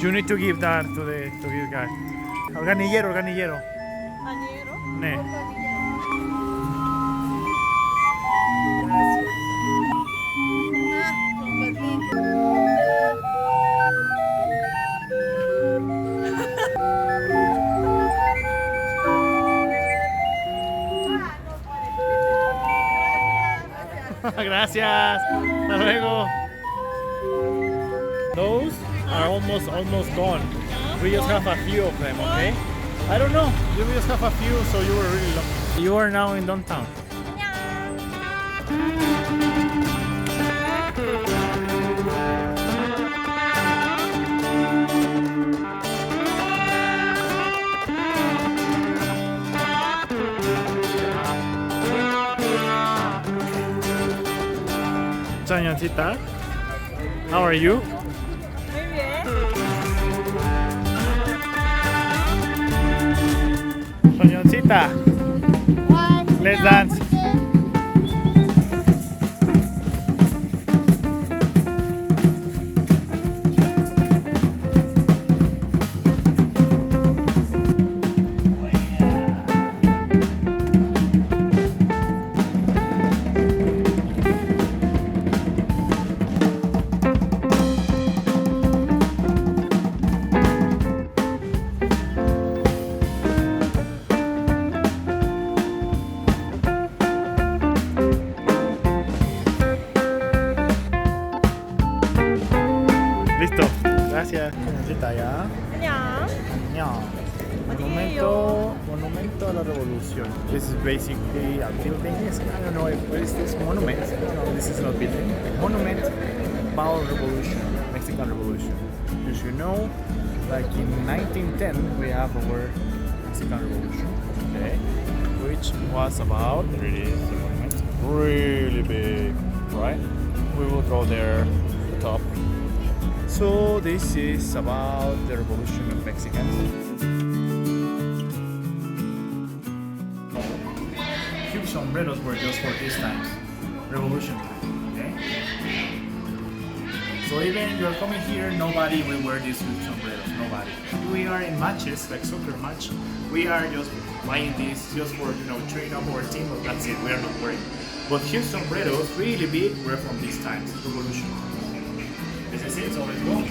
You need to give that to this guy. Organillero, organillero. 아니에요? 네. Gracias. Hasta luego. Those are almost gone. We just have a few of them, okay? I don't know. You just have a few, so you were really lucky. You are now in downtown. Chañoncita, how are you? Chañoncita, let's dance. Listo. Gracias. Chañoncita, ya. 안녕. Monumento a la Revolucion. This is basically a building. I don't know what is this monument. No, this is not building. Monument about Revolution, Mexican Revolution. You should know, like in 1910 we have our Mexican Revolution, okay, which was about. There it is, the monument, really big, right? We will go there, the top. So this is about the revolution of Mexicans. Huge sombreros were just for these times, revolution time, okay? So even you're coming here, nobody will wear these huge sombreros, nobody. We are in matches, like soccer match, we are just buying these just for, train up our team, but that's it, we are not wearing. But huge sombreros, really big, were from these times, revolution. This is it, so let's go.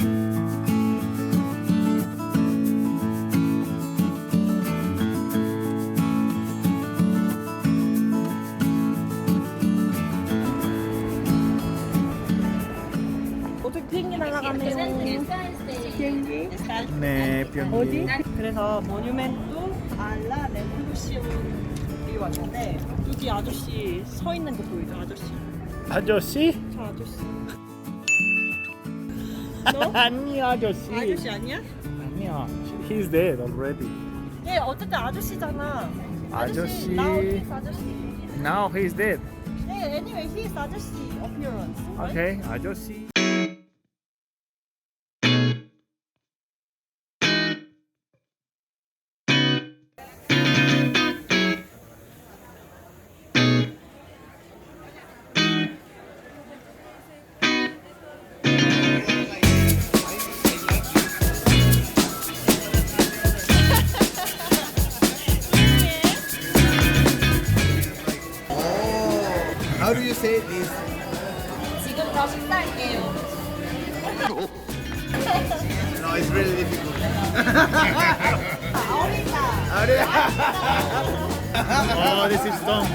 어떻게 비행기 날아가네요. 비행기? 네, 어디? 그래서 모뉴멘토 알라 레볼루션이 왔는데 여기 아저씨 서 있는 거 보이죠? 아저씨. 아저씨? 저 아저씨. 아니 아저씨. 아저씨 아니야? 아니야. He's dead already. 네, 어쨌든 아저씨잖아. 아저씨. Now he's 아저씨. Now he's dead. 네, anyway, he's 아저씨 appearance. Right? Okay, 아저씨. How do you say this? 지금 저 식사할게요. No, it's really difficult. Oh, this is Tom.